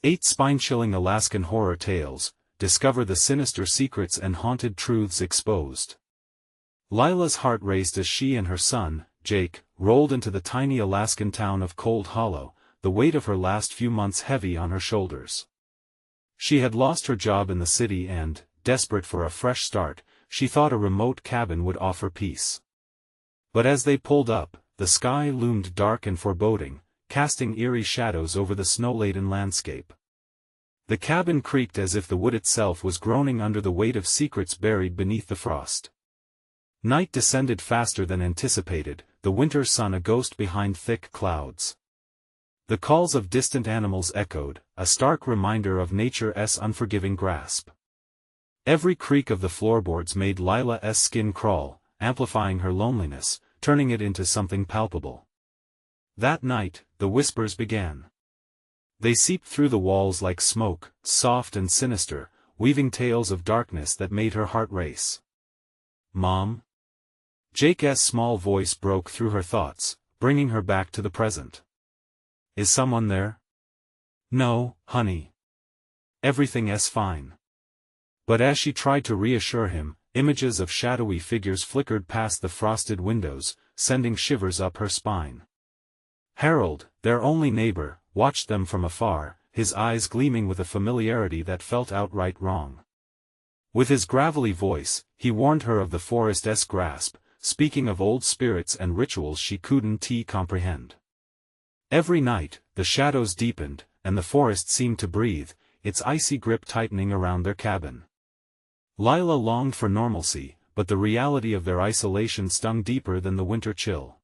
8 spine-chilling Alaskan horror tales, discover the sinister secrets and haunted truths exposed. Lila's heart raced as she and her son, Jake, rolled into the tiny Alaskan town of Cold Hollow, the weight of her last few months heavy on her shoulders. She had lost her job in the city and, desperate for a fresh start, she thought a remote cabin would offer peace. But as they pulled up, the sky loomed dark and foreboding, casting eerie shadows over the snow-laden landscape. The cabin creaked as if the wood itself was groaning under the weight of secrets buried beneath the frost. Night descended faster than anticipated, the winter sun a ghost behind thick clouds. The calls of distant animals echoed, a stark reminder of nature's unforgiving grasp. Every creak of the floorboards made Lila's skin crawl, amplifying her loneliness, turning it into something palpable. That night, the whispers began. They seeped through the walls like smoke, soft and sinister, weaving tales of darkness that made her heart race. "Mom?" Jake's small voice broke through her thoughts, bringing her back to the present. "Is someone there?" "No, honey. Everything's fine." But as she tried to reassure him, images of shadowy figures flickered past the frosted windows, sending shivers up her spine. Harold, their only neighbor, watched them from afar, his eyes gleaming with a familiarity that felt outright wrong. With his gravelly voice, he warned her of the forest's grasp, speaking of old spirits and rituals she couldn't comprehend. Every night, the shadows deepened, and the forest seemed to breathe, its icy grip tightening around their cabin. Lila longed for normalcy, but the reality of their isolation stung deeper than the winter chill.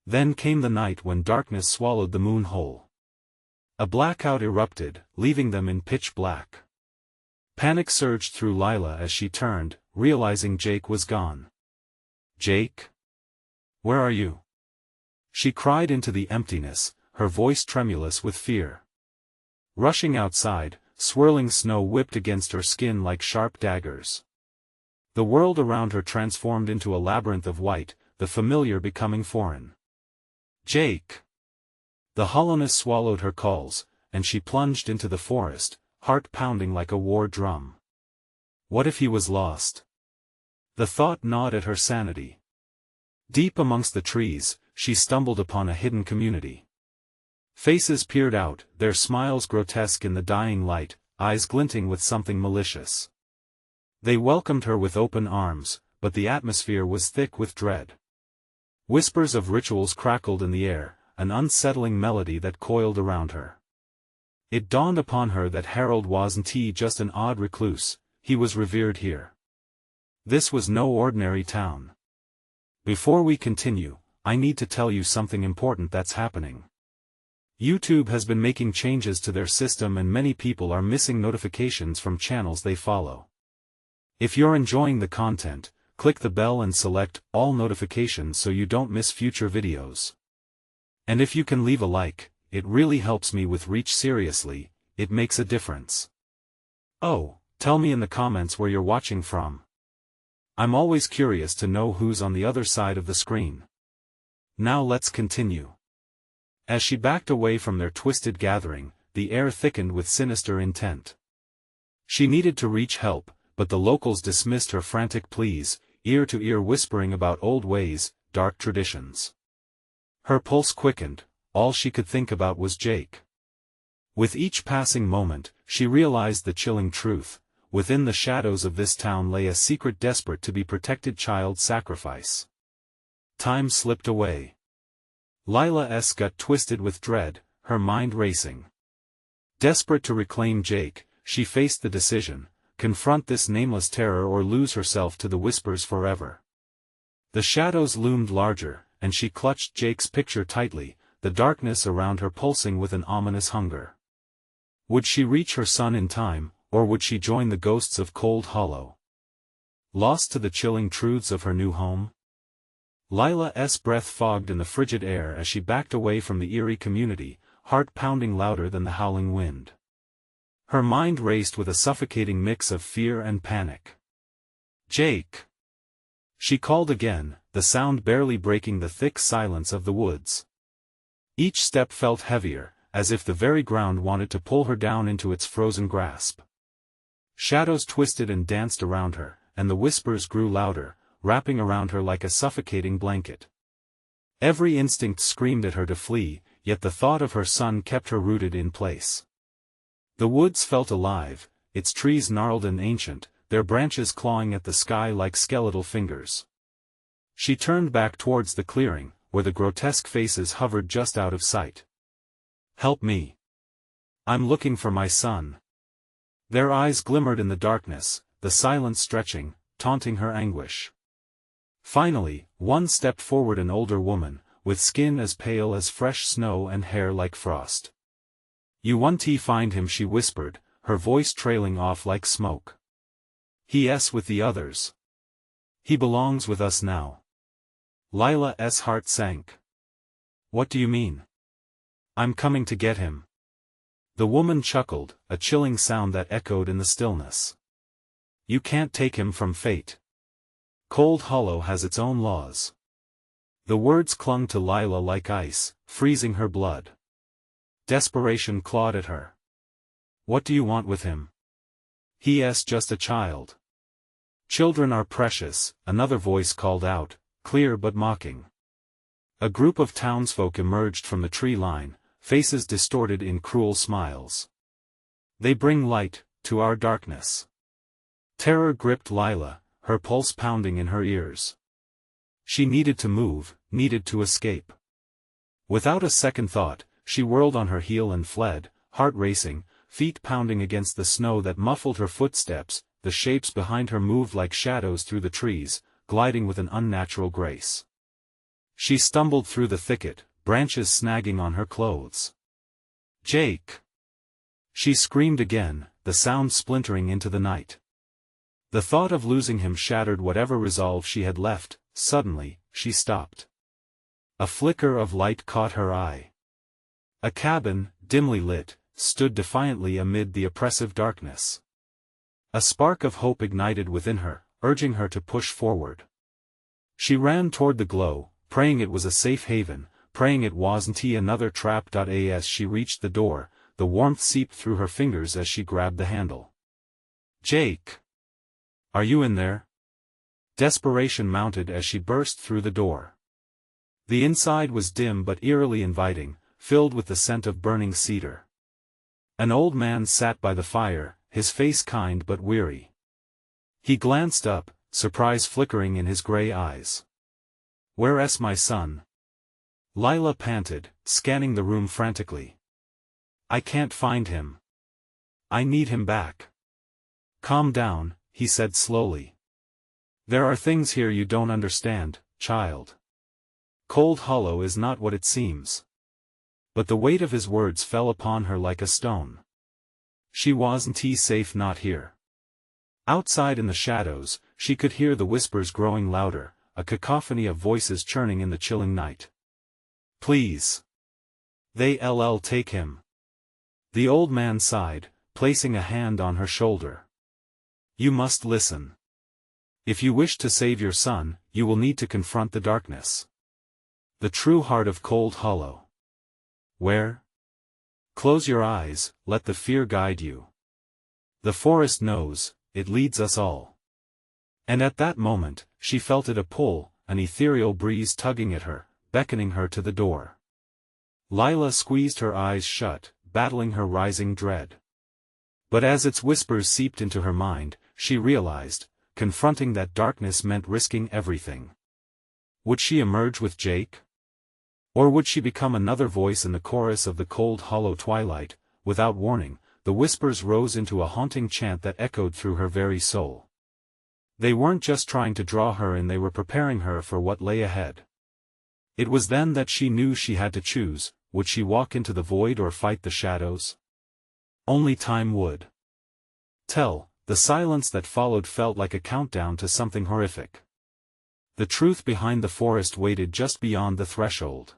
Then came the night when darkness swallowed the moon whole. A blackout erupted, leaving them in pitch black. Panic surged through Lila as she turned, realizing Jake was gone. "Jake? Where are you?" She cried into the emptiness, her voice tremulous with fear. Rushing outside, swirling snow whipped against her skin like sharp daggers. The world around her transformed into a labyrinth of white, the familiar becoming foreign. "Jake!" The hollowness swallowed her calls, and she plunged into the forest, heart pounding like a war drum. What if he was lost? The thought gnawed at her sanity. Deep amongst the trees, she stumbled upon a hidden community. Faces peered out, their smiles grotesque in the dying light, eyes glinting with something malicious. They welcomed her with open arms, but the atmosphere was thick with dread. Whispers of rituals crackled in the air, an unsettling melody that coiled around her. It dawned upon her that Harold wasn't just an odd recluse, he was revered here. This was no ordinary town. Before we continue, I need to tell you something important that's happening. YouTube has been making changes to their system and many people are missing notifications from channels they follow. If you're enjoying the content, click the bell and select all notifications so you don't miss future videos. And if you can leave a like, it really helps me with reach. Seriously, it makes a difference. Oh, tell me in the comments where you're watching from. I'm always curious to know who's on the other side of the screen. Now let's continue. As she backed away from their twisted gathering, the air thickened with sinister intent. She needed to reach help, but the locals dismissed her frantic pleas, ear to ear whispering about old ways, dark traditions. Her pulse quickened, all she could think about was Jake. With each passing moment, she realized the chilling truth, within the shadows of this town lay a secret desperate to be protected child sacrifice. Time slipped away. Lila's gut twisted with dread, her mind racing. Desperate to reclaim Jake, she faced the decision, confront this nameless terror or lose herself to the whispers forever. The shadows loomed larger, and she clutched Jake's picture tightly, the darkness around her pulsing with an ominous hunger. Would she reach her son in time, or would she join the ghosts of Cold Hollow? Lost to the chilling truths of her new home? Lila's breath fogged in the frigid air as she backed away from the eerie community, heart pounding louder than the howling wind. Her mind raced with a suffocating mix of fear and panic. "Jake!" She called again, the sound barely breaking the thick silence of the woods. Each step felt heavier, as if the very ground wanted to pull her down into its frozen grasp. Shadows twisted and danced around her, and the whispers grew louder, wrapping around her like a suffocating blanket. Every instinct screamed at her to flee, yet the thought of her son kept her rooted in place. The woods felt alive, its trees gnarled and ancient, their branches clawing at the sky like skeletal fingers. She turned back towards the clearing, where the grotesque faces hovered just out of sight. "Help me. I'm looking for my son." Their eyes glimmered in the darkness, the silence stretching, taunting her anguish. Finally, one stepped forward, an older woman, with skin as pale as fresh snow and hair like frost. "You want to find him," she whispered, her voice trailing off like smoke. "He's with the others. He belongs with us now." Lila's heart sank. "What do you mean?" "I'm coming to get him." The woman chuckled, a chilling sound that echoed in the stillness. "You can't take him from fate. Cold Hollow has its own laws." The words clung to Lila like ice, freezing her blood. Desperation clawed at her. "What do you want with him? He's just a child." "Children are precious," another voice called out, clear but mocking. A group of townsfolk emerged from the tree line, faces distorted in cruel smiles. "They bring light to our darkness." Terror gripped Lila, her pulse pounding in her ears. She needed to move, needed to escape. Without a second thought, she whirled on her heel and fled, heart racing, feet pounding against the snow that muffled her footsteps. The shapes behind her moved like shadows through the trees, gliding with an unnatural grace. She stumbled through the thicket, branches snagging on her clothes. "Jake!" She screamed again, the sound splintering into the night. The thought of losing him shattered whatever resolve she had left. Suddenly, she stopped. A flicker of light caught her eye. A cabin, dimly lit, stood defiantly amid the oppressive darkness. A spark of hope ignited within her, urging her to push forward. She ran toward the glow, praying it was a safe haven, praying it wasn't another trap. As she reached the door, the warmth seeped through her fingers as she grabbed the handle. "Jake! Are you in there?" Desperation mounted as she burst through the door. The inside was dim but eerily inviting, filled with the scent of burning cedar. An old man sat by the fire, his face kind but weary. He glanced up, surprise flickering in his gray eyes. "Where's my son?" Lila panted, scanning the room frantically. "I can't find him. I need him back." "Calm down," he said slowly. "There are things here you don't understand, child. Cold Hollow is not what it seems." But the weight of his words fell upon her like a stone. She wasn't safe not here. Outside in the shadows, she could hear the whispers growing louder, a cacophony of voices churning in the chilling night. "Please. They'll take him." The old man sighed, placing a hand on her shoulder. "You must listen. If you wish to save your son, you will need to confront the darkness. The true heart of Cold Hollow. Where? Close your eyes, let the fear guide you. The forest knows, it leads us all." And at that moment, she felt it, a pull, an ethereal breeze tugging at her, beckoning her to the door. Lila squeezed her eyes shut, battling her rising dread. But as its whispers seeped into her mind, she realized, confronting that darkness meant risking everything. Would she emerge with Jake? Or would she become another voice in the chorus of the Cold Hollow twilight? Without warning, the whispers rose into a haunting chant that echoed through her very soul. They weren't just trying to draw her in, they were preparing her for what lay ahead. It was then that she knew she had to choose: would she walk into the void or fight the shadows? Only time would tell. The silence that followed felt like a countdown to something horrific. The truth behind the forest waited just beyond the threshold.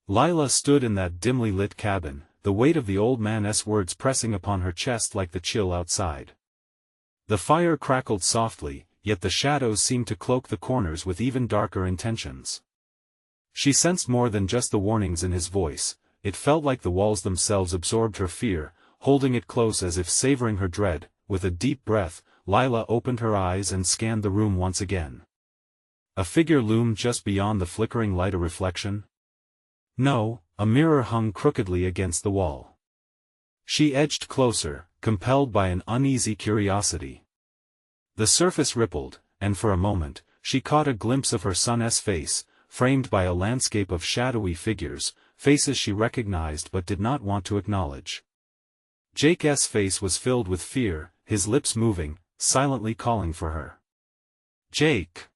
Lila stood in that dimly lit cabin, the weight of the old man's words pressing upon her chest like the chill outside. The fire crackled softly, yet the shadows seemed to cloak the corners with even darker intentions. She sensed more than just the warnings in his voice. it felt like the walls themselves absorbed her fear, holding it close as if savoring her dread. With a deep breath, Lila opened her eyes and scanned the room once again. A figure loomed just beyond the flickering light. A reflection? No, a mirror hung crookedly against the wall. She edged closer, compelled by an uneasy curiosity. The surface rippled, and for a moment, she caught a glimpse of her son's face, framed by a landscape of shadowy figures, faces she recognized but did not want to acknowledge. Jake's face was filled with fear, his lips moving, silently calling for her. "Jake!"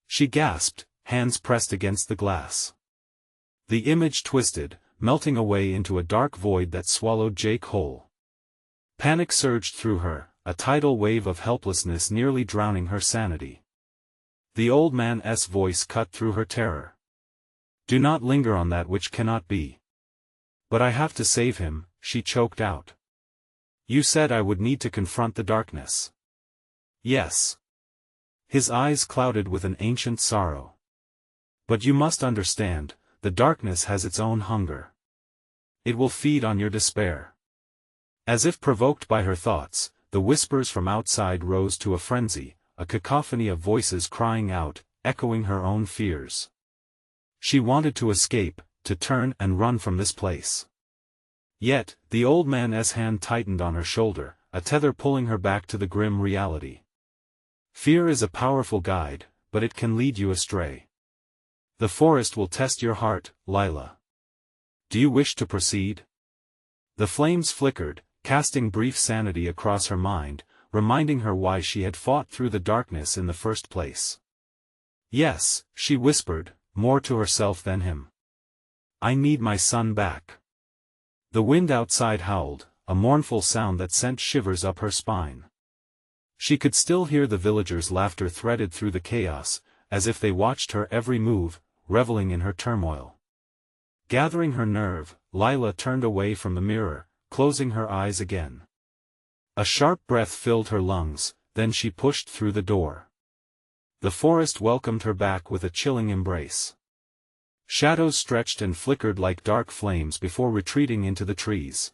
She gasped, hands pressed against the glass. The image twisted, melting away into a dark void that swallowed Jake whole. Panic surged through her, a tidal wave of helplessness nearly drowning her sanity. The old man's voice cut through her terror. "Do not linger on that which cannot be." "But I have to save him," she choked out. "You said I would need to confront the darkness." "Yes." His eyes clouded with an ancient sorrow. "But you must understand, the darkness has its own hunger. It will feed on your despair." As if provoked by her thoughts, the whispers from outside rose to a frenzy, a cacophony of voices crying out, echoing her own fears. She wanted to escape, to turn and run from this place. Yet, the old man's hand tightened on her shoulder, a tether pulling her back to the grim reality. Fear is a powerful guide, but it can lead you astray. The forest will test your heart, Lila. Do you wish to proceed? The flames flickered, casting brief sanity across her mind, reminding her why she had fought through the darkness in the first place. "Yes," she whispered, more to herself than him. "I need my son back." The wind outside howled, a mournful sound that sent shivers up her spine. She could still hear the villagers' laughter threaded through the chaos, as if they watched her every move, reveling in her turmoil. Gathering her nerve, Lila turned away from the mirror, closing her eyes again. A sharp breath filled her lungs, then she pushed through the door. The forest welcomed her back with a chilling embrace. Shadows stretched and flickered like dark flames before retreating into the trees.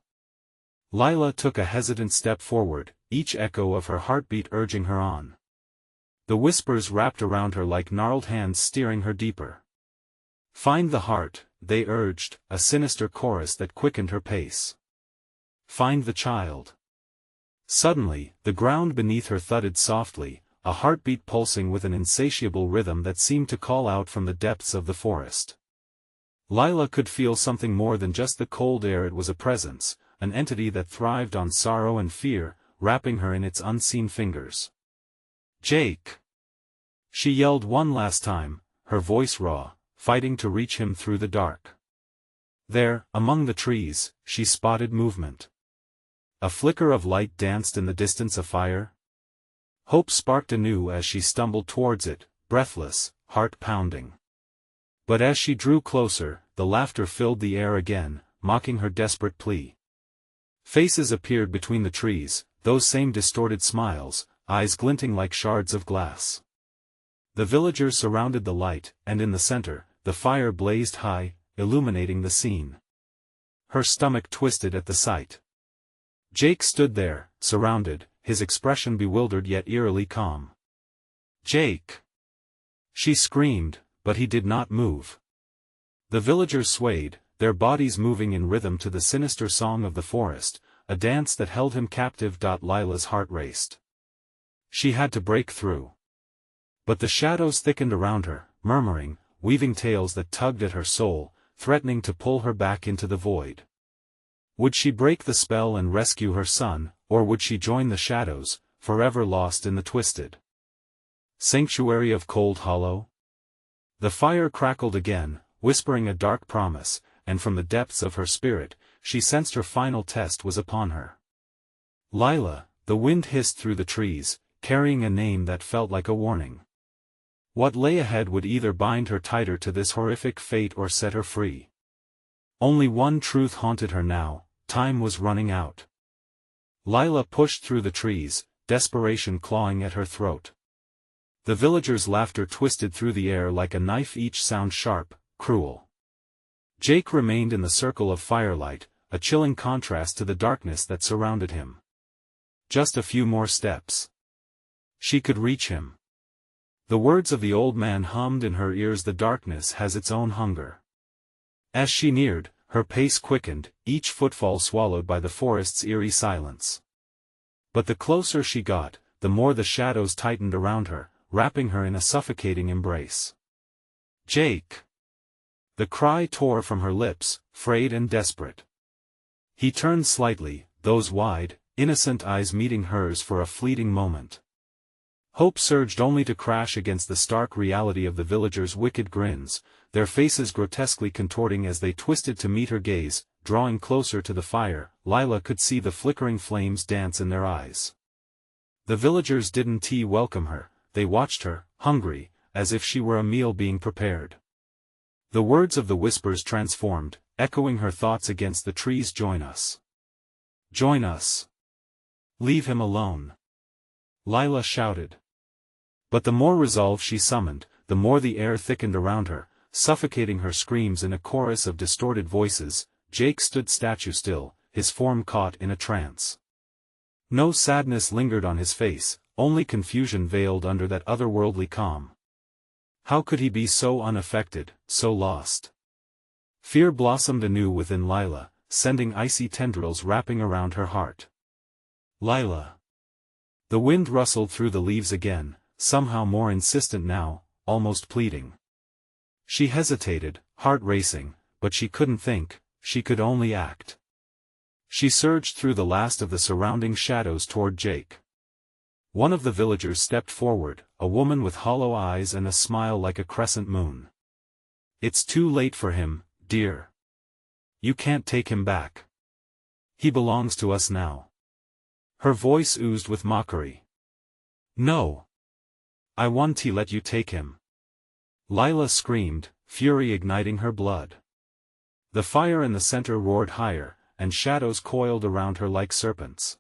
Lila took a hesitant step forward, each echo of her heartbeat urging her on. The whispers wrapped around her like gnarled hands steering her deeper. "Find the heart," they urged, a sinister chorus that quickened her pace. "Find the child." Suddenly, the ground beneath her thudded softly, a heartbeat pulsing with an insatiable rhythm that seemed to call out from the depths of the forest. Lila could feel something more than just the cold air. It was a presence, an entity that thrived on sorrow and fear, wrapping her in its unseen fingers. "Jake!" She yelled one last time, her voice raw, fighting to reach him through the dark. There, among the trees, she spotted movement. A flicker of light danced in the distance. A fire? Hope sparked anew as she stumbled towards it, breathless, heart pounding. But as she drew closer, the laughter filled the air again, mocking her desperate plea. Faces appeared between the trees, those same distorted smiles, eyes glinting like shards of glass. The villagers surrounded the light, and in the center, the fire blazed high, illuminating the scene. Her stomach twisted at the sight. Jake stood there, surrounded, his expression bewildered yet eerily calm. "Jake!" She screamed, but he did not move. The villagers swayed, their bodies moving in rhythm to the sinister song of the forest, a dance that held him captive. Lila's heart raced. She had to break through. But the shadows thickened around her, murmuring, weaving tales that tugged at her soul, threatening to pull her back into the void. Would she break the spell and rescue her son, or would she join the shadows, forever lost in the twisted sanctuary of Cold Hollow? The fire crackled again, whispering a dark promise, and from the depths of her spirit, she sensed her final test was upon her. "Lila," the wind hissed through the trees, carrying a name that felt like a warning. What lay ahead would either bind her tighter to this horrific fate or set her free. Only one truth haunted her now: time was running out. Lila pushed through the trees, desperation clawing at her throat. The villagers' laughter twisted through the air like a knife, each sound sharp, cruel. Jake remained in the circle of firelight, a chilling contrast to the darkness that surrounded him. Just a few more steps. She could reach him. The words of the old man hummed in her ears. The darkness has its own hunger. As she neared, her pace quickened, each footfall swallowed by the forest's eerie silence. But the closer she got, the more the shadows tightened around her, wrapping her in a suffocating embrace. Jake! The cry tore from her lips, frayed and desperate. He turned slightly, those wide, innocent eyes meeting hers for a fleeting moment. Hope surged only to crash against the stark reality of the villagers' wicked grins, their faces grotesquely contorting as they twisted to meet her gaze. Drawing closer to the fire, Lila could see the flickering flames dance in their eyes. The villagers didn't welcome her, they watched her, hungry, as if she were a meal being prepared. The words of the whispers transformed, echoing her thoughts against the trees. Join us. Join us. Leave him alone. Lila shouted. But the more resolve she summoned, the more the air thickened around her, suffocating her screams in a chorus of distorted voices. Jake stood statue still, his form caught in a trance. No sadness lingered on his face, only confusion veiled under that otherworldly calm. How could he be so unaffected, so lost? Fear blossomed anew within Lila, sending icy tendrils wrapping around her heart. Lila. The wind rustled through the leaves again, somehow more insistent now, almost pleading. She hesitated, heart racing, but she couldn't think. She could only act. She surged through the last of the surrounding shadows toward Jake. One of the villagers stepped forward, a woman with hollow eyes and a smile like a crescent moon. It's too late for him, dear. You can't take him back. He belongs to us now. Her voice oozed with mockery. No. I want to let you take him. Lila screamed, fury igniting her blood. The fire in the center roared higher, and shadows coiled around her like serpents.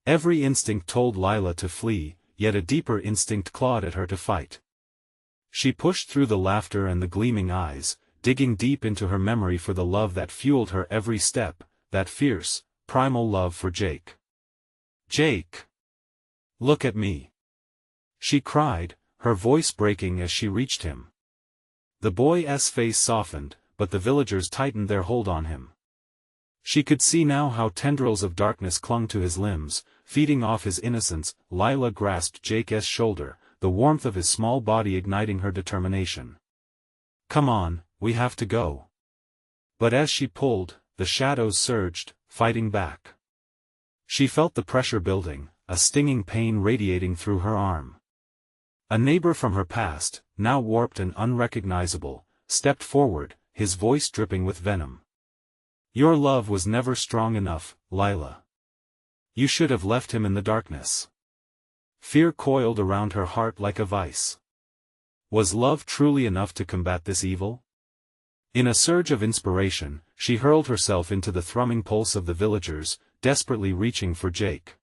Every instinct told Lila to flee, yet a deeper instinct clawed at her to fight. She pushed through the laughter and the gleaming eyes, digging deep into her memory for the love that fueled her every step, that fierce, primal love for Jake. Jake! Look at me! She cried, her voice breaking as she reached him. The boy's face softened, but the villagers tightened their hold on him. She could see now how tendrils of darkness clung to his limbs, feeding off his innocence. Lila grasped Jake's shoulder, the warmth of his small body igniting her determination. Come on, we have to go. But as she pulled, the shadows surged, fighting back. She felt the pressure building, a stinging pain radiating through her arm. A neighbor from her past, now warped and unrecognizable, stepped forward, his voice dripping with venom. Your love was never strong enough, Lila. You should have left him in the darkness. Fear coiled around her heart like a vice. Was love truly enough to combat this evil? In a surge of inspiration, she hurled herself into the thrumming pulse of the villagers, desperately reaching for Jake.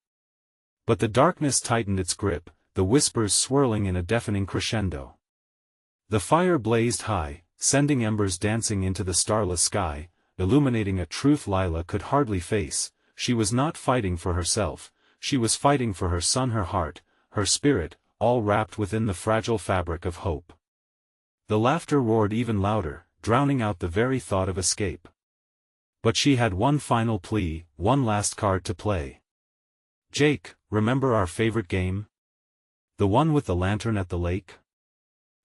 But the darkness tightened its grip, the whispers swirling in a deafening crescendo. The fire blazed high, sending embers dancing into the starless sky, illuminating a truth Lila could hardly face. She was not fighting for herself, she was fighting for her son, her heart, her spirit, all wrapped within the fragile fabric of hope. The laughter roared even louder, drowning out the very thought of escape. But she had one final plea, one last card to play. Jake, remember our favorite game? The one with the lantern at the lake?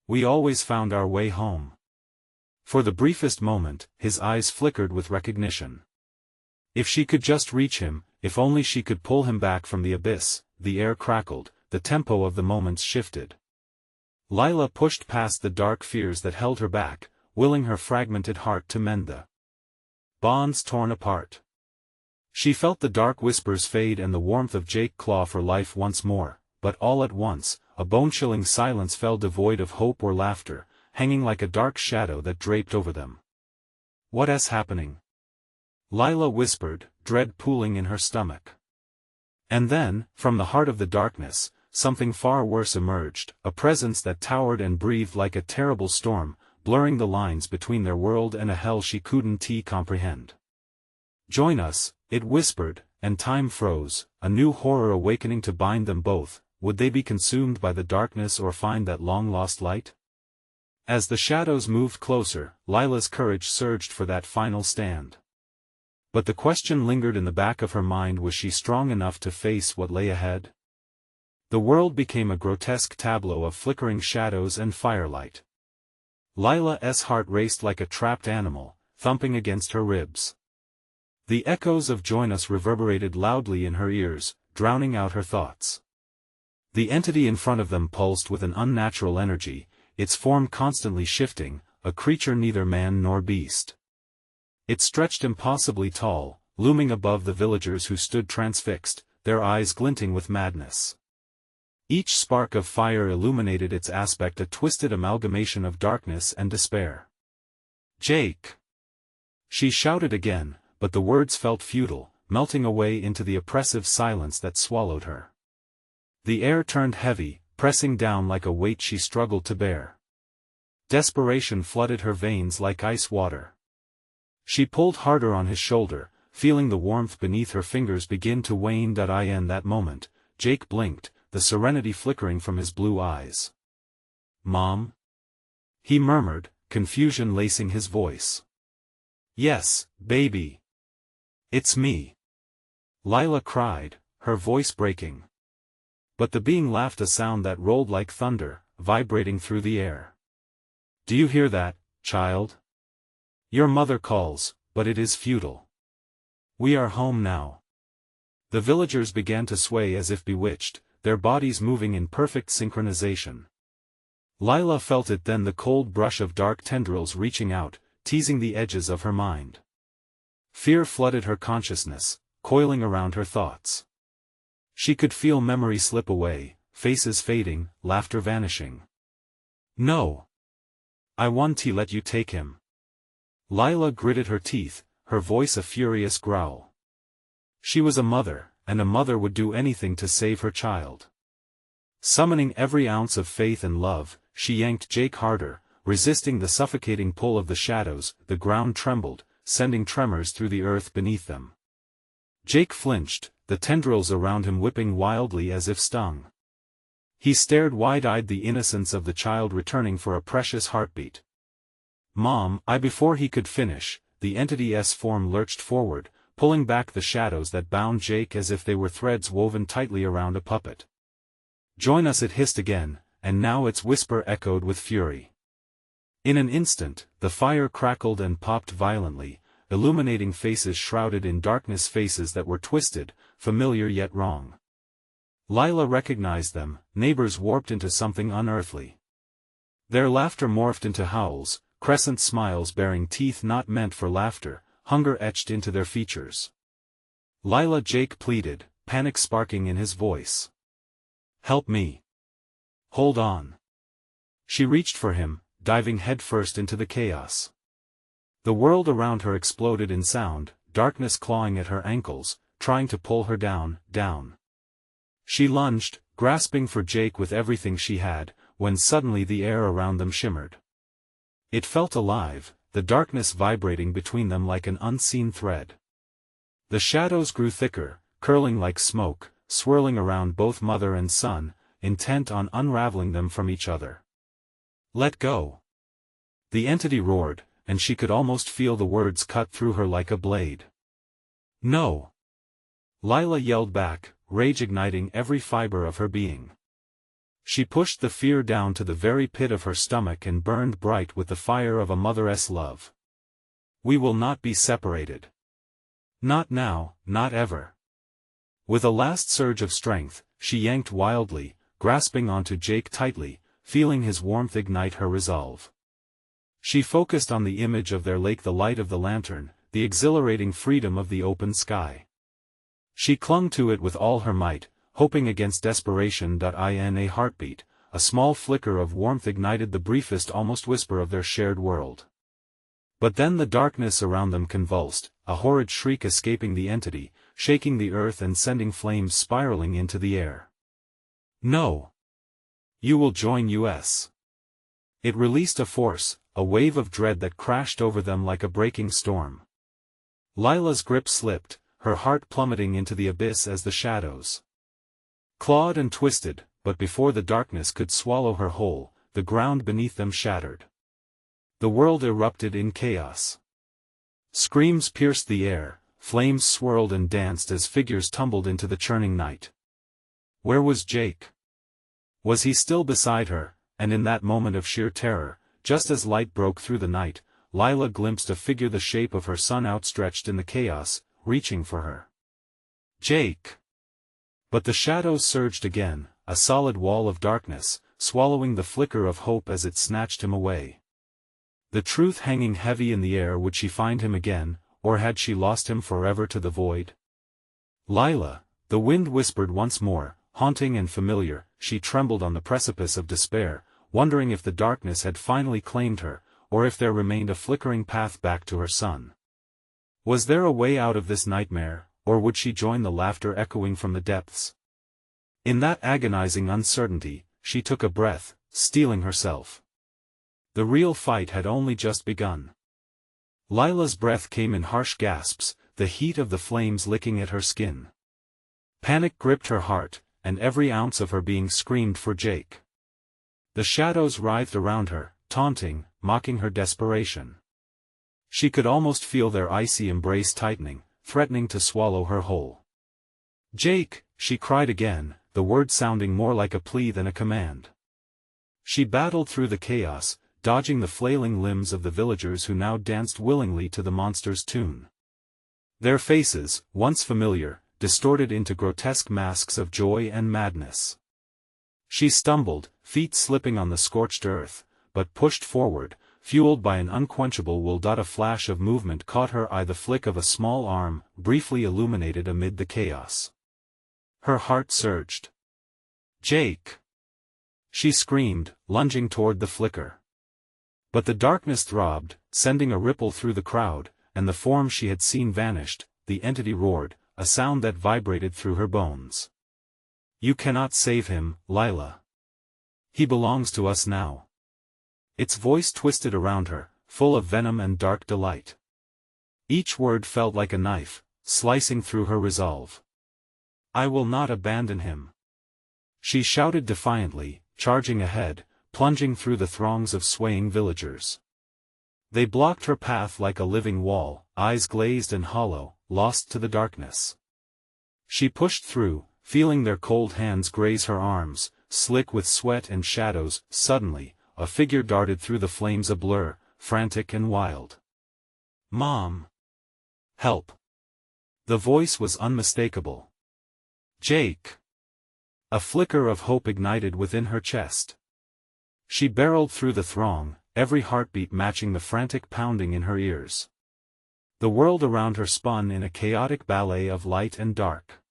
We always found our way home. For the briefest moment, his eyes flickered with recognition. If she could just reach him, if only she could pull him back from the abyss. The air crackled, the tempo of the moments shifted. Lila pushed past the dark fears that held her back, willing her fragmented heart to mend the bonds torn apart. She felt the dark whispers fade and the warmth of Jake claw for life once more, but all at once, a bone-chilling silence fell devoid of hope or laughter, hanging like a dark shadow that draped over them. What's happening? Lila whispered, dread pooling in her stomach. And then, from the heart of the darkness, something far worse emerged, a presence that towered and breathed like a terrible storm, blurring the lines between their world and a hell she couldn't comprehend. "Join us," it whispered, and time froze, a new horror awakening to bind them both. Would they be consumed by the darkness or find that long-lost light? As the shadows moved closer, Lila's courage surged for that final stand. But the question lingered in the back of her mind: was she strong enough to face what lay ahead? The world became a grotesque tableau of flickering shadows and firelight. Lila's heart raced like a trapped animal, thumping against her ribs. The echoes of "Join Us" reverberated loudly in her ears, drowning out her thoughts. The entity in front of them pulsed with an unnatural energy, its form constantly shifting, a creature neither man nor beast. It stretched impossibly tall, looming above the villagers who stood transfixed, their eyes glinting with madness. Each spark of fire illuminated its aspect, a twisted amalgamation of darkness and despair. "Jake!" She shouted again, but the words felt futile, melting away into the oppressive silence that swallowed her. The air turned heavy, pressing down like a weight she struggled to bear. Desperation flooded her veins like ice water. She pulled harder on his shoulder, feeling the warmth beneath her fingers begin to wane. In that moment, Jake blinked, the serenity flickering from his blue eyes. "Mom?" he murmured, confusion lacing his voice. "Yes, baby. It's me," Lila cried, her voice breaking. But the being laughed, a sound that rolled like thunder, vibrating through the air. "Do you hear that, child? Your mother calls, but it is futile. We are home now." The villagers began to sway as if bewitched, their bodies moving in perfect synchronization. Lila felt it then, the cold brush of dark tendrils reaching out, teasing the edges of her mind. Fear flooded her consciousness, coiling around her thoughts. She could feel memory slip away, faces fading, laughter vanishing. "No. I want to let you take him." Lila gritted her teeth, her voice a furious growl. She was a mother, and a mother would do anything to save her child. Summoning every ounce of faith and love, she yanked Jake harder, resisting the suffocating pull of the shadows. The ground trembled, sending tremors through the earth beneath them. Jake flinched, the tendrils around him whipping wildly as if stung. He stared wide-eyed, the innocence of the child returning for a precious heartbeat. "Mom!" Before he could finish, the entity's form lurched forward, pulling back the shadows that bound Jake as if they were threads woven tightly around a puppet. "Join us," it hissed again, and now its whisper echoed with fury. In an instant, the fire crackled and popped violently, illuminating faces shrouded in darkness, faces that were twisted, familiar yet wrong. Lila recognized them, neighbors warped into something unearthly. Their laughter morphed into howls, crescent smiles bearing teeth not meant for laughter, hunger etched into their features. "Lila," Jake pleaded, panic sparking in his voice. "Help me. Hold on." She reached for him, diving headfirst into the chaos. The world around her exploded in sound, darkness clawing at her ankles, trying to pull her down. She lunged, grasping for Jake with everything she had, when suddenly the air around them shimmered. It felt alive, the darkness vibrating between them like an unseen thread. The shadows grew thicker, curling like smoke, swirling around both mother and son, intent on unraveling them from each other. "Let go!" the entity roared, and she could almost feel the words cut through her like a blade. "No!" Lila yelled back, rage igniting every fiber of her being. She pushed the fear down to the very pit of her stomach and burned bright with the fire of a mother's love. "We will not be separated. Not now, not ever." With a last surge of strength, she yanked wildly, grasping onto Jake tightly, feeling his warmth ignite her resolve. She focused on the image of their lake, the light of the lantern, the exhilarating freedom of the open sky. She clung to it with all her might, hoping against desperation. In a heartbeat, a small flicker of warmth ignited the briefest almost whisper of their shared world. But then the darkness around them convulsed, a horrid shriek escaping the entity, shaking the earth and sending flames spiraling into the air. "No! You will join us." It released a force, a wave of dread that crashed over them like a breaking storm. Lila's grip slipped, her heart plummeting into the abyss as the shadows clawed and twisted, but before the darkness could swallow her whole, the ground beneath them shattered. The world erupted in chaos. Screams pierced the air, flames swirled and danced as figures tumbled into the churning night. Where was Jake? Was he still beside her? And in that moment of sheer terror, just as light broke through the night, Lila glimpsed a figure the shape of her son outstretched in the chaos, reaching for her. Jake! But the shadows surged again, a solid wall of darkness, swallowing the flicker of hope as it snatched him away. The truth hanging heavy in the air. Would she find him again, or had she lost him forever to the void? Lila, the wind whispered once more, haunting and familiar. She trembled on the precipice of despair, wondering if the darkness had finally claimed her, or if there remained a flickering path back to her son. Was there a way out of this nightmare, or would she join the laughter echoing from the depths? In that agonizing uncertainty, she took a breath, steeling herself. The real fight had only just begun. Lila's breath came in harsh gasps, the heat of the flames licking at her skin. Panic gripped her heart, and every ounce of her being screamed for Jake. The shadows writhed around her, taunting, mocking her desperation. She could almost feel their icy embrace tightening, threatening to swallow her whole. Jake, she cried again, the word sounding more like a plea than a command. She battled through the chaos, dodging the flailing limbs of the villagers who now danced willingly to the monster's tune. Their faces, once familiar, distorted into grotesque masks of joy and madness. She stumbled, feet slipping on the scorched earth, but pushed forward, fueled by an unquenchable will. A flash of movement caught her eye, the flick of a small arm, briefly illuminated amid the chaos. Her heart surged. Jake! She screamed, lunging toward the flicker. But the darkness throbbed, sending a ripple through the crowd, and the form she had seen vanished. The entity roared, a sound that vibrated through her bones. You cannot save him, Lila. He belongs to us now. Its voice twisted around her, full of venom and dark delight. Each word felt like a knife, slicing through her resolve. I will not abandon him. She shouted defiantly, charging ahead, plunging through the throngs of swaying villagers. They blocked her path like a living wall, eyes glazed and hollow, lost to the darkness. She pushed through, feeling their cold hands graze her arms, slick with sweat and shadows. Suddenly, a figure darted through the flames, a blur, frantic and wild. Mom! Help! The voice was unmistakable. Jake! A flicker of hope ignited within her chest. She barreled through the throng, every heartbeat matching the frantic pounding in her ears. The world around her spun in a chaotic ballet of light and dark.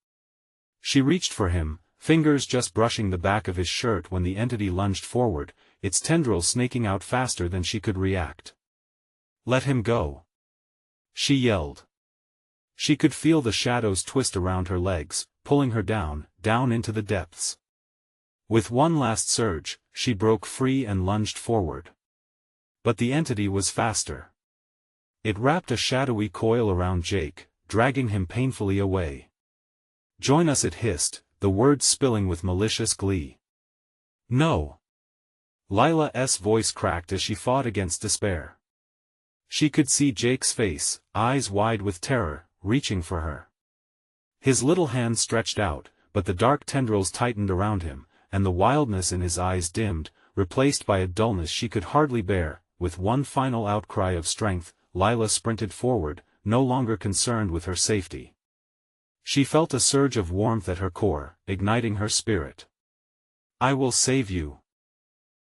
She reached for him, fingers just brushing the back of his shirt when the entity lunged forward, its tendrils snaking out faster than she could react. Let him go! She yelled. She could feel the shadows twist around her legs, pulling her down, down into the depths. With one last surge, she broke free and lunged forward. But the entity was faster. It wrapped a shadowy coil around Jake, dragging him painfully away. Join us, it hissed, the words spilling with malicious glee. No! Lila's voice cracked as she fought against despair. She could see Jake's face, eyes wide with terror, reaching for her. His little hand stretched out, but the dark tendrils tightened around him, and the wildness in his eyes dimmed, replaced by a dullness she could hardly bear. With one final outcry of strength, Lila sprinted forward, no longer concerned with her safety. She felt a surge of warmth at her core, igniting her spirit. I will save you.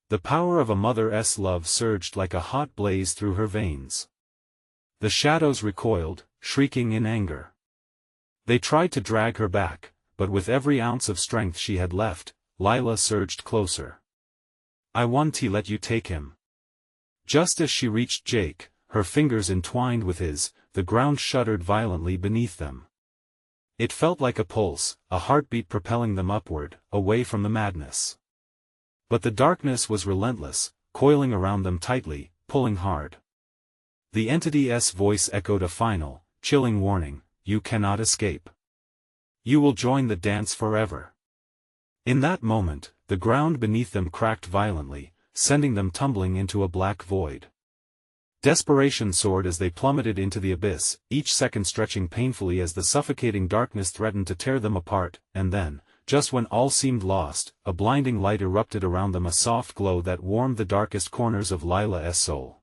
The power of a mother's love surged like a hot blaze through her veins. The shadows recoiled, shrieking in anger. They tried to drag her back, but with every ounce of strength she had left, Lila surged closer. I want to let you take him. Just as she reached Jake, her fingers entwined with his, the ground shuddered violently beneath them. It felt like a pulse, a heartbeat propelling them upward, away from the madness. But the darkness was relentless, coiling around them tightly, pulling hard. The entity's voice echoed a final, chilling warning, "You cannot escape. You will join the dance forever." In that moment, the ground beneath them cracked violently, sending them tumbling into a black void. Desperation soared as they plummeted into the abyss, each second stretching painfully as the suffocating darkness threatened to tear them apart, and then, just when all seemed lost, a blinding light erupted around them, a soft glow that warmed the darkest corners of Lila's soul.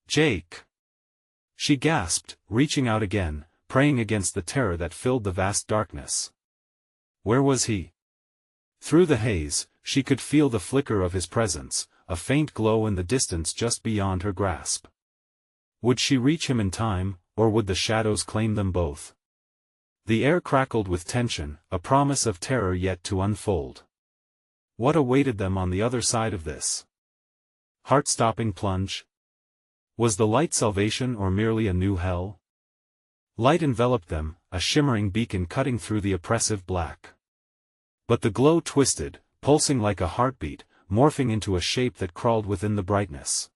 "Jake!" she gasped, reaching out again, praying against the terror that filled the vast darkness. Where was he? Through the haze, she could feel the flicker of his presence, a faint glow in the distance just beyond her grasp. Would she reach him in time, or would the shadows claim them both? The air crackled with tension, a promise of terror yet to unfold. What awaited them on the other side of this heart-stopping plunge? Was the light salvation or merely a new hell? Light enveloped them, a shimmering beacon cutting through the oppressive black. But the glow twisted, pulsing like a heartbeat, morphing into a shape that crawled within the brightness.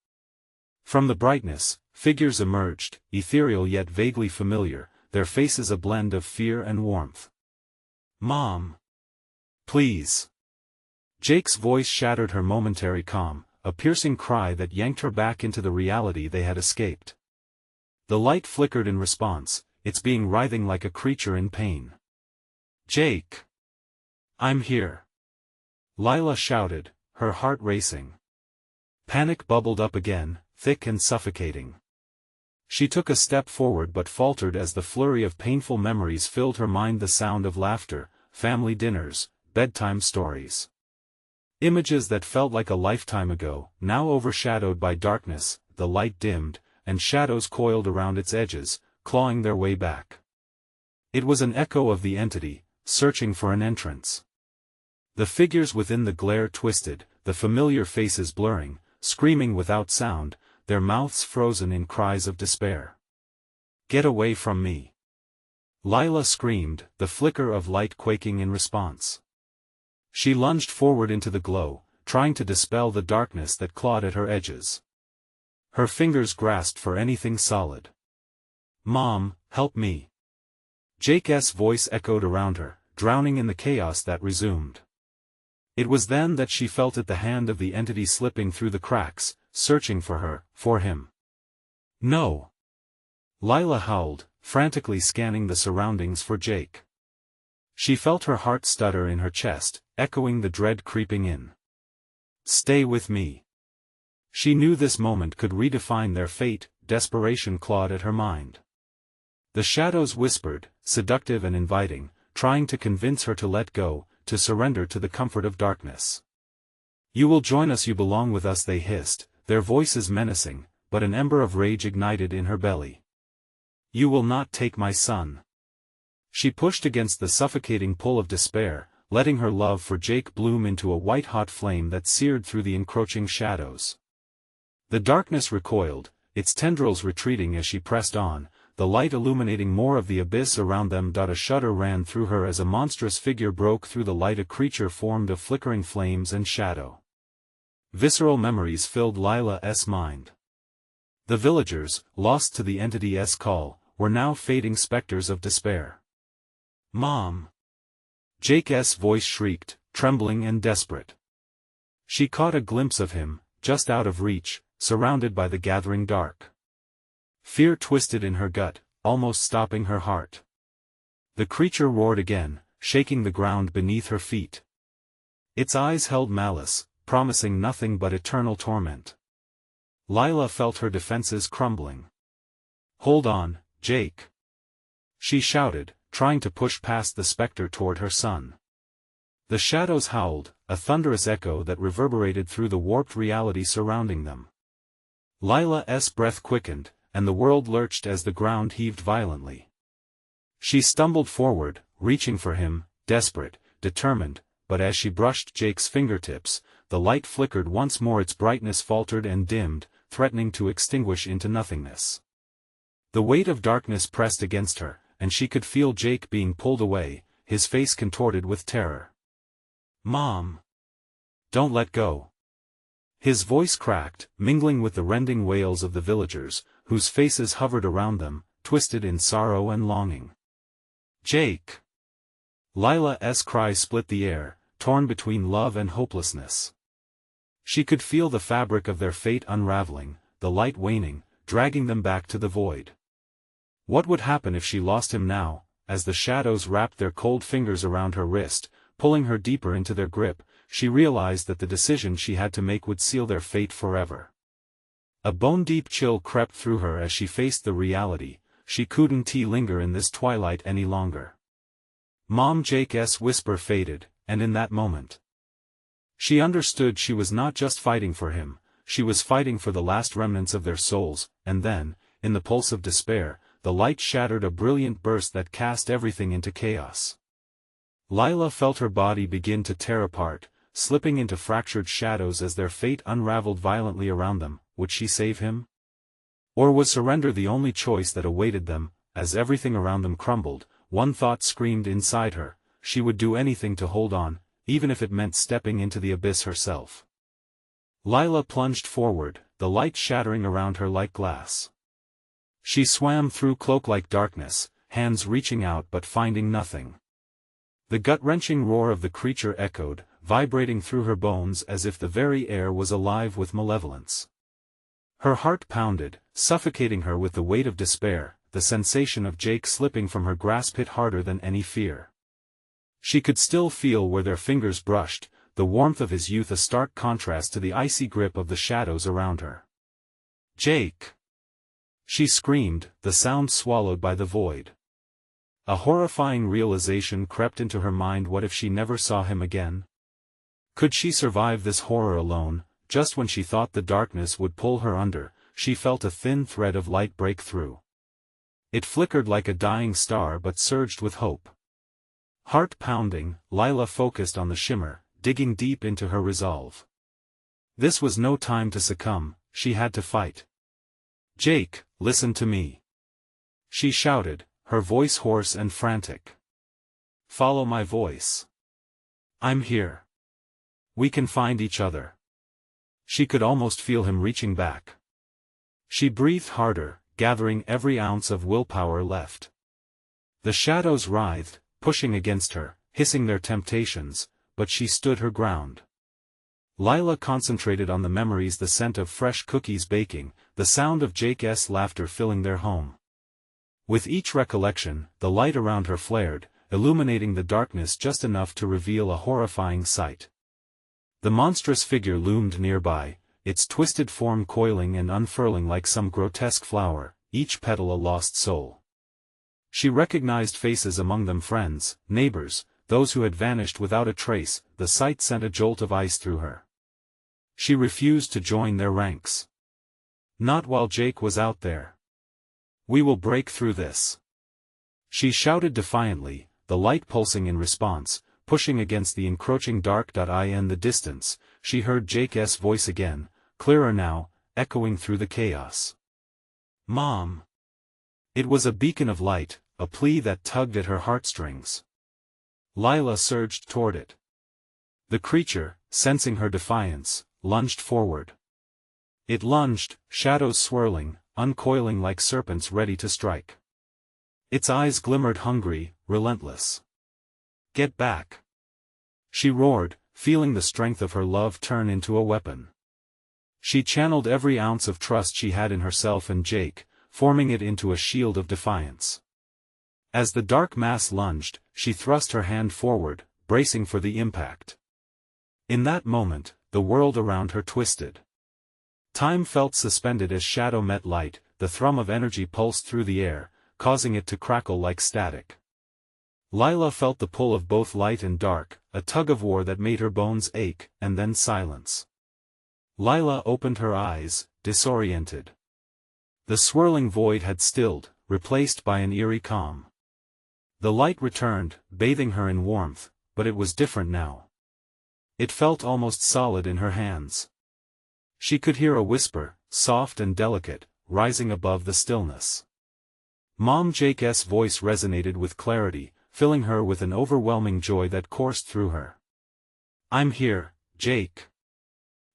From the brightness, figures emerged, ethereal yet vaguely familiar, their faces a blend of fear and warmth. "Mom! Please!" Jake's voice shattered her momentary calm, a piercing cry that yanked her back into the reality they had escaped. The light flickered in response, its being writhing like a creature in pain. "Jake! I'm here!" Lila shouted, her heart racing. Panic bubbled up again, thick and suffocating. She took a step forward but faltered as the flurry of painful memories filled her mind, the sound of laughter, family dinners, bedtime stories. Images that felt like a lifetime ago, now overshadowed by darkness, the light dimmed, and shadows coiled around its edges, clawing their way back. It was an echo of the entity, searching for an entrance. The figures within the glare twisted, the familiar faces blurring, screaming without sound, their mouths frozen in cries of despair. "Get away from me!" Lila screamed, the flicker of light quaking in response. She lunged forward into the glow, trying to dispel the darkness that clawed at her edges. Her fingers grasped for anything solid. "Mom, help me!" Jake's voice echoed around her, drowning in the chaos that resumed. It was then that she felt the hand of the entity slipping through the cracks, searching for her, for him. "No!" Lila howled, frantically scanning the surroundings for Jake. She felt her heart stutter in her chest, echoing the dread creeping in. "Stay with me." She knew this moment could redefine their fate. Desperation clawed at her mind. The shadows whispered, seductive and inviting, trying to convince her to let go, to surrender to the comfort of darkness. "You will join us, you belong with us," they hissed, their voices menacing, but an ember of rage ignited in her belly. "You will not take my son." She pushed against the suffocating pull of despair, letting her love for Jake bloom into a white-hot flame that seared through the encroaching shadows. The darkness recoiled, its tendrils retreating as she pressed on, the light illuminating more of the abyss around them. A shudder ran through her as a monstrous figure broke through the light, a creature formed of flickering flames and shadow. Visceral memories filled Lila's mind. The villagers, lost to the entity's call, were now fading specters of despair. "Mom!" Jake's voice shrieked, trembling and desperate. She caught a glimpse of him, just out of reach, surrounded by the gathering dark. Fear twisted in her gut, almost stopping her heart. The creature roared again, shaking the ground beneath her feet. Its eyes held malice, promising nothing but eternal torment. Lila felt her defenses crumbling. "Hold on, Jake!" she shouted, trying to push past the specter toward her son. The shadows howled, a thunderous echo that reverberated through the warped reality surrounding them. Lila's breath quickened, and the world lurched as the ground heaved violently. She stumbled forward, reaching for him, desperate, determined, but as she brushed Jake's fingertips, the light flickered once more, its brightness faltered and dimmed, threatening to extinguish into nothingness. The weight of darkness pressed against her, and she could feel Jake being pulled away, his face contorted with terror. "Mom! Don't let go!" His voice cracked, mingling with the rending wails of the villagers, whose faces hovered around them, twisted in sorrow and longing. "Jake!" Lila's cry split the air, torn between love and hopelessness. She could feel the fabric of their fate unraveling, the light waning, dragging them back to the void. What would happen if she lost him now? As the shadows wrapped their cold fingers around her wrist, pulling her deeper into their grip, she realized that the decision she had to make would seal their fate forever. A bone-deep chill crept through her as she faced the reality. She couldn't linger in this twilight any longer. Mom Jake's whisper faded, and in that moment, she understood she was not just fighting for him, she was fighting for the last remnants of their souls, and then, in the pulse of despair, the light shattered a brilliant burst that cast everything into chaos. Lila felt her body begin to tear apart, slipping into fractured shadows as their fate unraveled violently around them. Would she save him? Or was surrender the only choice that awaited them? As everything around them crumbled, one thought screamed inside her: she would do anything to hold on, even if it meant stepping into the abyss herself. Lila plunged forward, the light shattering around her like glass. She swam through cloak-like darkness, hands reaching out but finding nothing. The gut-wrenching roar of the creature echoed, vibrating through her bones as if the very air was alive with malevolence. Her heart pounded, suffocating her with the weight of despair. The sensation of Jake slipping from her grasp hit harder than any fear. She could still feel where their fingers brushed, the warmth of his youth a stark contrast to the icy grip of the shadows around her. "Jake!" she screamed, the sound swallowed by the void. A horrifying realization crept into her mind. What if she never saw him again? Could she survive this horror alone? Just when she thought the darkness would pull her under, she felt a thin thread of light break through. It flickered like a dying star but surged with hope. Heart pounding, Lila focused on the shimmer, digging deep into her resolve. This was no time to succumb, she had to fight. "Jake, listen to me!" she shouted, her voice hoarse and frantic. "Follow my voice. I'm here. We can find each other." She could almost feel him reaching back. She breathed harder, gathering every ounce of willpower left. The shadows writhed, pushing against her, hissing their temptations, but she stood her ground. Lila concentrated on the memories: the scent of fresh cookies baking, the sound of Jake's laughter filling their home. With each recollection, the light around her flared, illuminating the darkness just enough to reveal a horrifying sight. The monstrous figure loomed nearby, its twisted form coiling and unfurling like some grotesque flower, each petal a lost soul. She recognized faces among them: friends, neighbors, those who had vanished without a trace. The sight sent a jolt of ice through her. She refused to join their ranks. Not while Jake was out there. "We will break through this," she shouted defiantly, the light pulsing in response, pushing against the encroaching dark. In the distance, she heard Jake's voice again, clearer now, echoing through the chaos. "Mom!" It was a beacon of light, a plea that tugged at her heartstrings. Lila surged toward it. The creature, sensing her defiance, lunged forward. It lunged, shadows swirling, uncoiling like serpents ready to strike. Its eyes glimmered hungry, relentless. "Get back!" she roared, feeling the strength of her love turn into a weapon. She channeled every ounce of trust she had in herself and Jake, forming it into a shield of defiance. As the dark mass lunged, she thrust her hand forward, bracing for the impact. In that moment, the world around her twisted. Time felt suspended as shadow met light. The thrum of energy pulsed through the air, causing it to crackle like static. Lila felt the pull of both light and dark, a tug-of-war that made her bones ache, and then silence. Lila opened her eyes, disoriented. The swirling void had stilled, replaced by an eerie calm. The light returned, bathing her in warmth, but it was different now. It felt almost solid in her hands. She could hear a whisper, soft and delicate, rising above the stillness. Mom Jake's voice resonated with clarity, filling her with an overwhelming joy that coursed through her. "I'm here, Jake.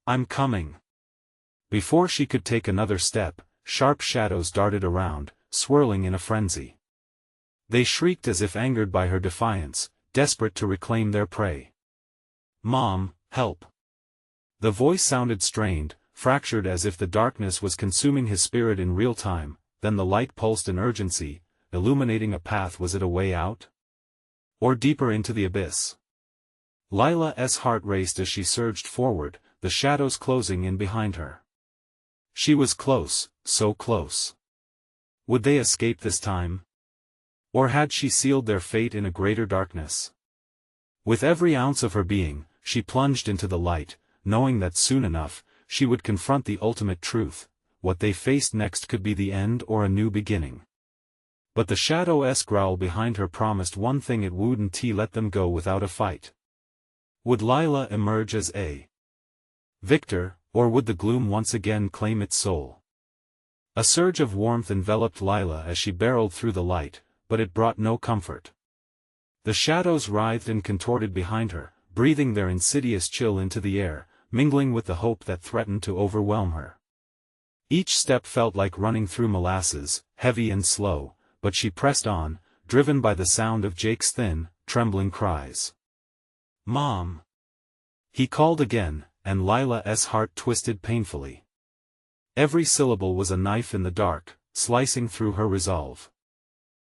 I'm coming. Before she could take another step, sharp shadows darted around, swirling in a frenzy. They shrieked as if angered by her defiance, desperate to reclaim their prey. Mom, help! The voice sounded strained, fractured as if the darkness was consuming his spirit in real time. Then the light pulsed in urgency, illuminating a path. Was it a way out? Or deeper into the abyss? Lila's heart raced as she surged forward, the shadows closing in behind her. She was close, so close. Would they escape this time? Or had she sealed their fate in a greater darkness? With every ounce of her being, she plunged into the light, knowing that soon enough, she would confront the ultimate truth. What they faced next could be the end or a new beginning. But the shadow's growl behind her promised one thing: it wouldn't let them go without a fight. Would Lila emerge as a victor, or would the gloom once again claim its soul? A surge of warmth enveloped Lila as she barreled through the light, but it brought no comfort. The shadows writhed and contorted behind her, breathing their insidious chill into the air, mingling with the hope that threatened to overwhelm her. Each step felt like running through molasses, heavy and slow, but she pressed on, driven by the sound of Jake's thin, trembling cries. Mom! He called again, and Lila's heart twisted painfully. Every syllable was a knife in the dark, slicing through her resolve.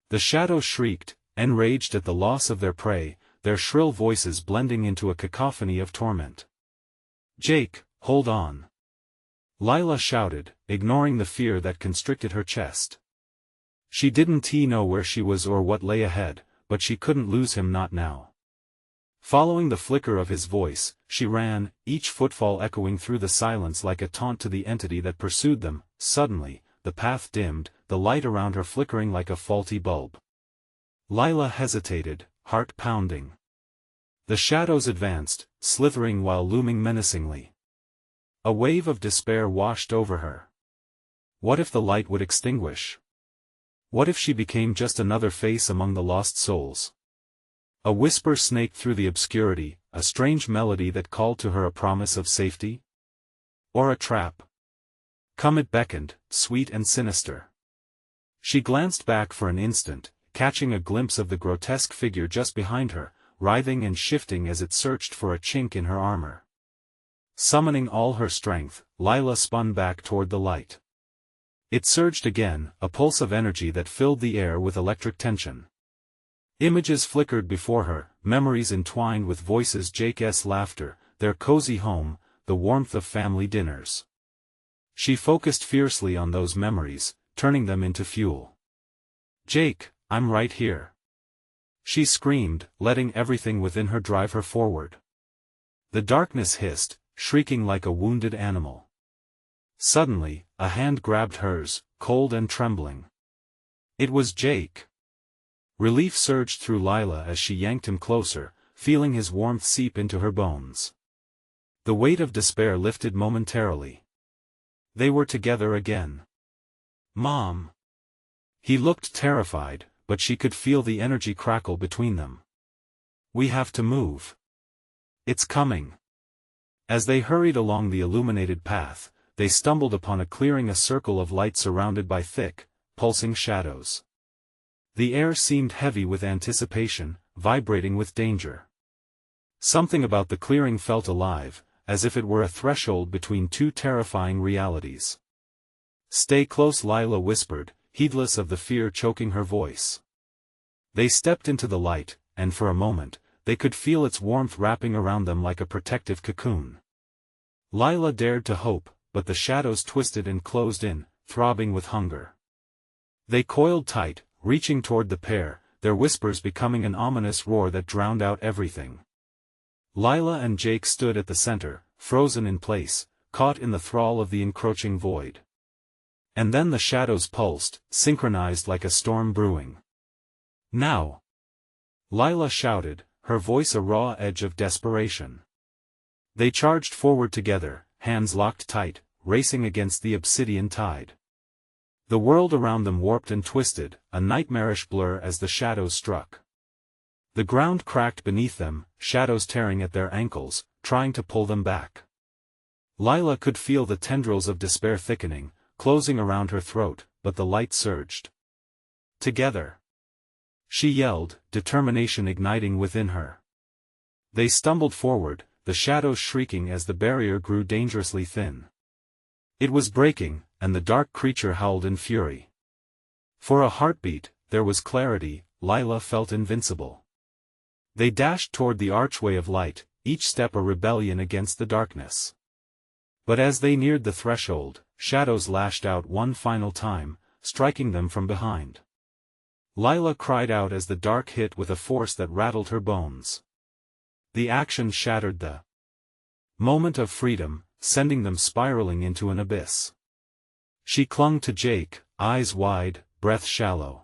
The shadows shrieked, enraged at the loss of their prey, their shrill voices blending into a cacophony of torment. Jake, hold on! Lila shouted, ignoring the fear that constricted her chest. She didn't know where she was or what lay ahead, but she couldn't lose him, not now. Following the flicker of his voice, she ran, each footfall echoing through the silence like a taunt to the entity that pursued them. Suddenly, the path dimmed, the light around her flickering like a faulty bulb. Lila hesitated, heart pounding. The shadows advanced, slithering while looming menacingly. A wave of despair washed over her. What if the light would extinguish? What if she became just another face among the lost souls? A whisper snaked through the obscurity, a strange melody that called to her a promise of safety? Or a trap? Come, it beckoned, sweet and sinister. She glanced back for an instant, catching a glimpse of the grotesque figure just behind her, writhing and shifting as it searched for a chink in her armor. Summoning all her strength, Lila spun back toward the light. It surged again, a pulse of energy that filled the air with electric tension. Images flickered before her, memories entwined with voices: Jake's laughter, their cozy home, the warmth of family dinners. She focused fiercely on those memories, turning them into fuel. Jake, I'm right here! She screamed, letting everything within her drive her forward. The darkness hissed, shrieking like a wounded animal. Suddenly, a hand grabbed hers, cold and trembling. It was Jake. Relief surged through Lila as she yanked him closer, feeling his warmth seep into her bones. The weight of despair lifted momentarily. They were together again. Mom! He looked terrified, but she could feel the energy crackle between them. We have to move. It's coming. As they hurried along the illuminated path, they stumbled upon a clearing, a circle of light surrounded by thick, pulsing shadows. The air seemed heavy with anticipation, vibrating with danger. Something about the clearing felt alive, as if it were a threshold between two terrifying realities. Stay close, Lila whispered, heedless of the fear choking her voice. They stepped into the light, and for a moment, they could feel its warmth wrapping around them like a protective cocoon. Lila dared to hope, but the shadows twisted and closed in, throbbing with hunger. They coiled tight, reaching toward the pair, their whispers becoming an ominous roar that drowned out everything. Lila and Jake stood at the center, frozen in place, caught in the thrall of the encroaching void. And then the shadows pulsed, synchronized like a storm brewing. Now! Lila shouted, her voice a raw edge of desperation. They charged forward together, hands locked tight, racing against the obsidian tide. The world around them warped and twisted, a nightmarish blur as the shadows struck. The ground cracked beneath them, shadows tearing at their ankles, trying to pull them back. Lila could feel the tendrils of despair thickening, closing around her throat, but the light surged. Together! She yelled, determination igniting within her. They stumbled forward, the shadows shrieking as the barrier grew dangerously thin. It was breaking, and the dark creature howled in fury. For a heartbeat, there was clarity. Lila felt invincible. They dashed toward the archway of light, each step a rebellion against the darkness. But as they neared the threshold, shadows lashed out one final time, striking them from behind. Lila cried out as the dark hit with a force that rattled her bones. The action shattered the moment of freedom, sending them spiraling into an abyss. She clung to Jake, eyes wide, breath shallow.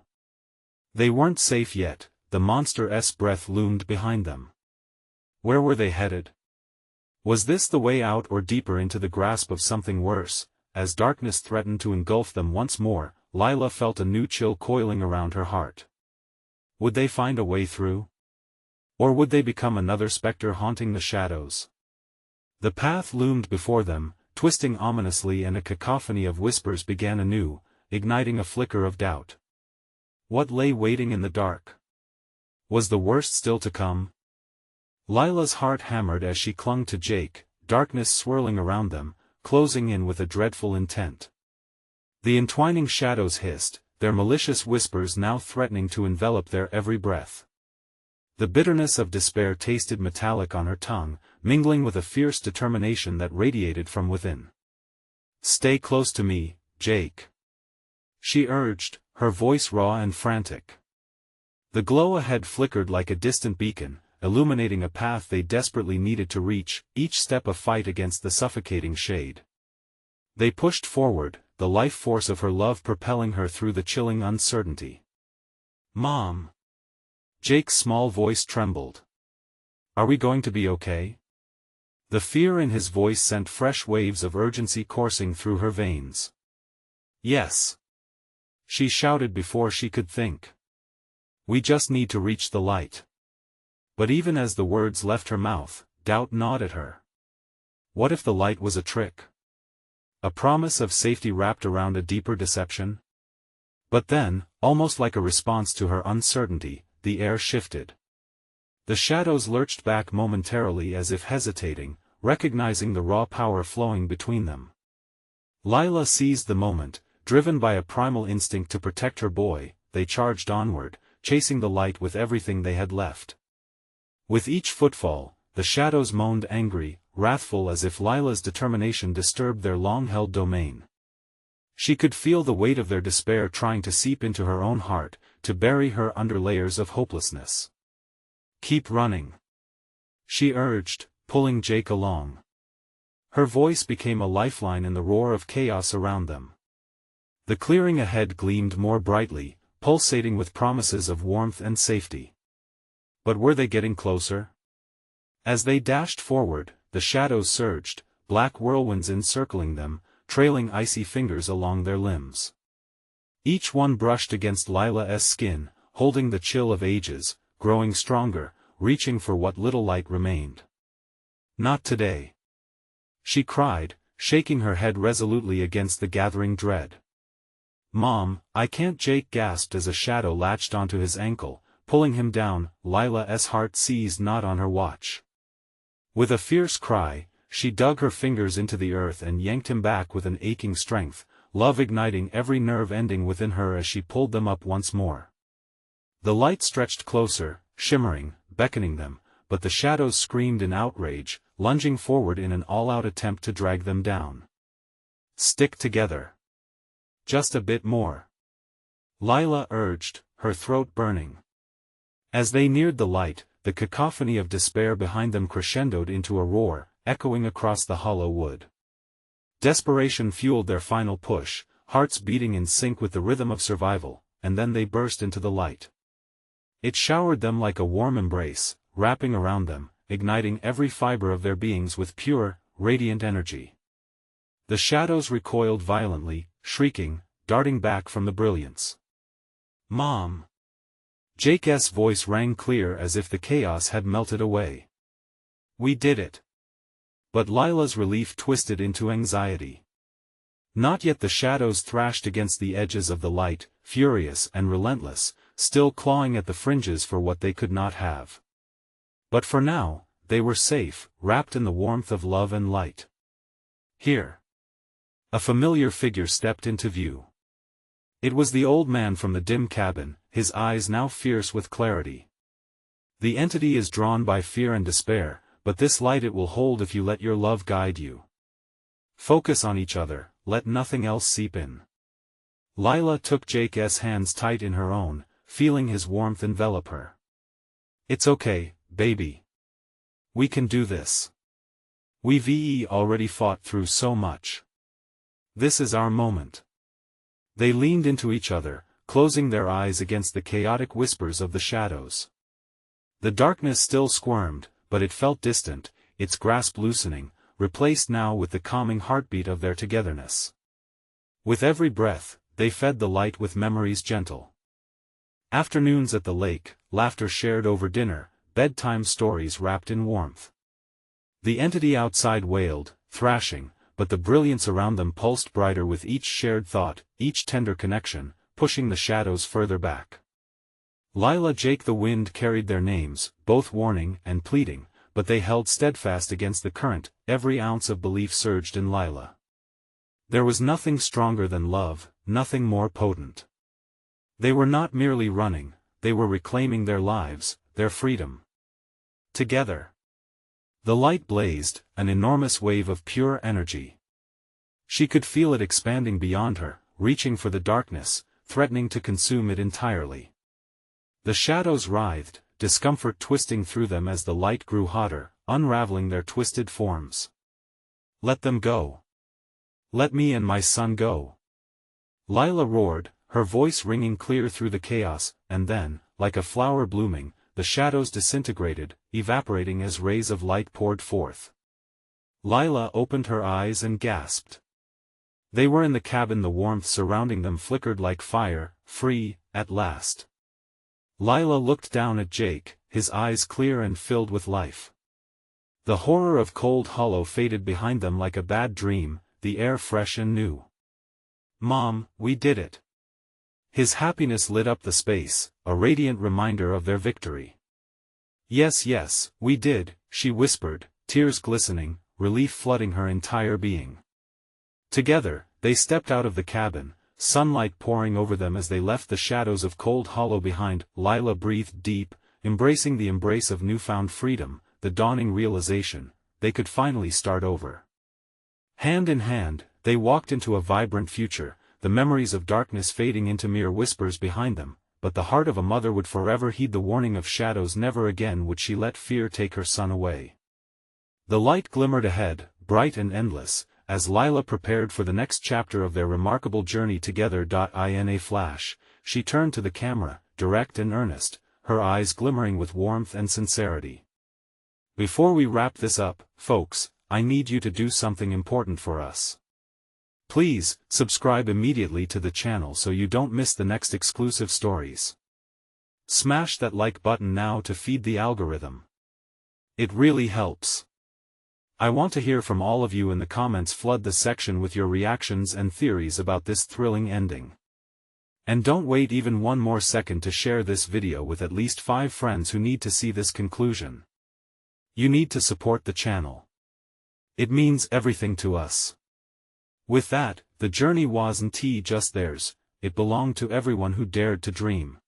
They weren't safe yet, the monster's breath loomed behind them. Where were they headed? Was this the way out or deeper into the grasp of something worse? As darkness threatened to engulf them once more, Lila felt a new chill coiling around her heart. Would they find a way through? Or would they become another specter haunting the shadows? The path loomed before them, twisting ominously, and a cacophony of whispers began anew, igniting a flicker of doubt. What lay waiting in the dark? Was the worst still to come? Lila's heart hammered as she clung to Jake, darkness swirling around them, closing in with a dreadful intent. The entwining shadows hissed, their malicious whispers now threatening to envelop their every breath. The bitterness of despair tasted metallic on her tongue, mingling with a fierce determination that radiated from within. "Stay close to me, Jake," she urged, her voice raw and frantic. The glow ahead flickered like a distant beacon, illuminating a path they desperately needed to reach, each step a fight against the suffocating shade. They pushed forward, the life force of her love propelling her through the chilling uncertainty. "Mom!" Jake's small voice trembled. "Are we going to be okay?" The fear in his voice sent fresh waves of urgency coursing through her veins. "Yes," she shouted before she could think. "We just need to reach the light." But even as the words left her mouth, doubt gnawed at her. What if the light was a trick? A promise of safety wrapped around a deeper deception? But then, almost like a response to her uncertainty, the air shifted. The shadows lurched back momentarily as if hesitating, recognizing the raw power flowing between them. Lila seized the moment, driven by a primal instinct to protect her boy. They charged onward, chasing the light with everything they had left. With each footfall, the shadows moaned angry, wrathful, as if Lila's determination disturbed their long-held domain. She could feel the weight of their despair trying to seep into her own heart, to bury her under layers of hopelessness. "Keep running," she urged, pulling Jake along. Her voice became a lifeline in the roar of chaos around them. The clearing ahead gleamed more brightly, pulsating with promises of warmth and safety. But were they getting closer? As they dashed forward, the shadows surged, black whirlwinds encircling them, trailing icy fingers along their limbs. Each one brushed against Lila's skin, holding the chill of ages, growing stronger, reaching for what little light remained. "Not today," she cried, shaking her head resolutely against the gathering dread. "Mom, I can't," Jake gasped as a shadow latched onto his ankle, pulling him down. Lila's heart seized not on her watch. With a fierce cry, she dug her fingers into the earth and yanked him back with an aching strength, love igniting every nerve ending within her as she pulled them up once more. The light stretched closer, shimmering, beckoning them, but the shadows screamed in outrage, lunging forward in an all-out attempt to drag them down. "Stick together. Just a bit more," Lila urged, her throat burning. As they neared the light, the cacophony of despair behind them crescendoed into a roar, echoing across the hollow wood. Desperation fueled their final push, hearts beating in sync with the rhythm of survival, and then they burst into the light. It showered them like a warm embrace, wrapping around them, igniting every fiber of their beings with pure, radiant energy. The shadows recoiled violently, shrieking, darting back from the brilliance. "Mom!" Jake's voice rang clear as if the chaos had melted away. "We did it. But Lila's relief twisted into anxiety. Not yet. The shadows thrashed against the edges of the light, furious and relentless, still clawing at the fringes for what they could not have. But for now, they were safe, wrapped in the warmth of love and light. Here. A familiar figure stepped into view. It was the old man from the dim cabin, his eyes now fierce with clarity. The entity is drawn by fear and despair, but this light it will hold if you let your love guide you. Focus on each other, let nothing else seep in. Lila took Jake's hands tight in her own, feeling his warmth envelop her. It's okay, baby. We can do this. We've already fought through so much. This is our moment. They leaned into each other, closing their eyes against the chaotic whispers of the shadows. The darkness still squirmed, but it felt distant, its grasp loosening, replaced now with the calming heartbeat of their togetherness. With every breath, they fed the light with memories gentle. Afternoons at the lake, laughter shared over dinner, bedtime stories wrapped in warmth. The entity outside wailed, thrashing, but the brilliance around them pulsed brighter with each shared thought, each tender connection, pushing the shadows further back. Lila, Jake, the wind carried their names, both warning and pleading, but they held steadfast against the current. Every ounce of belief surged in Lila. There was nothing stronger than love, nothing more potent. They were not merely running, they were reclaiming their lives, their freedom. Together. The light blazed, an enormous wave of pure energy. She could feel it expanding beyond her, reaching for the darkness, threatening to consume it entirely. The shadows writhed, discomfort twisting through them as the light grew hotter, unraveling their twisted forms. Let them go. Let me and my son go. Lila roared, her voice ringing clear through the chaos, and then, like a flower blooming, the shadows disintegrated, evaporating as rays of light poured forth. Lila opened her eyes and gasped. They were in the cabin, the warmth surrounding them flickered like fire, free, at last. Lila looked down at Jake, his eyes clear and filled with life. The horror of Cold Hollow faded behind them like a bad dream, the air fresh and new. Mom, we did it. His happiness lit up the space, a radiant reminder of their victory. Yes, we did, she whispered, tears glistening, relief flooding her entire being. Together, they stepped out of the cabin, sunlight pouring over them as they left the shadows of Cold Hollow behind. Lila breathed deep, embracing the embrace of newfound freedom, the dawning realization, they could finally start over. Hand in hand, they walked into a vibrant future, the memories of darkness fading into mere whispers behind them, but the heart of a mother would forever heed the warning of shadows. Never again would she let fear take her son away. The light glimmered ahead, bright and endless, as Lila prepared for the next chapter of their remarkable journey together. In a flash, she turned to the camera, direct and earnest, her eyes glimmering with warmth and sincerity. Before we wrap this up, folks, I need you to do something important for us. Please, subscribe immediately to the channel so you don't miss the next exclusive stories. Smash that like button now to feed the algorithm. It really helps. I want to hear from all of you in the comments. Flood the section with your reactions and theories about this thrilling ending. And don't wait even one more second to share this video with at least 5 friends who need to see this conclusion. You need to support the channel. It means everything to us. With that, the journey wasn't just theirs, it belonged to everyone who dared to dream.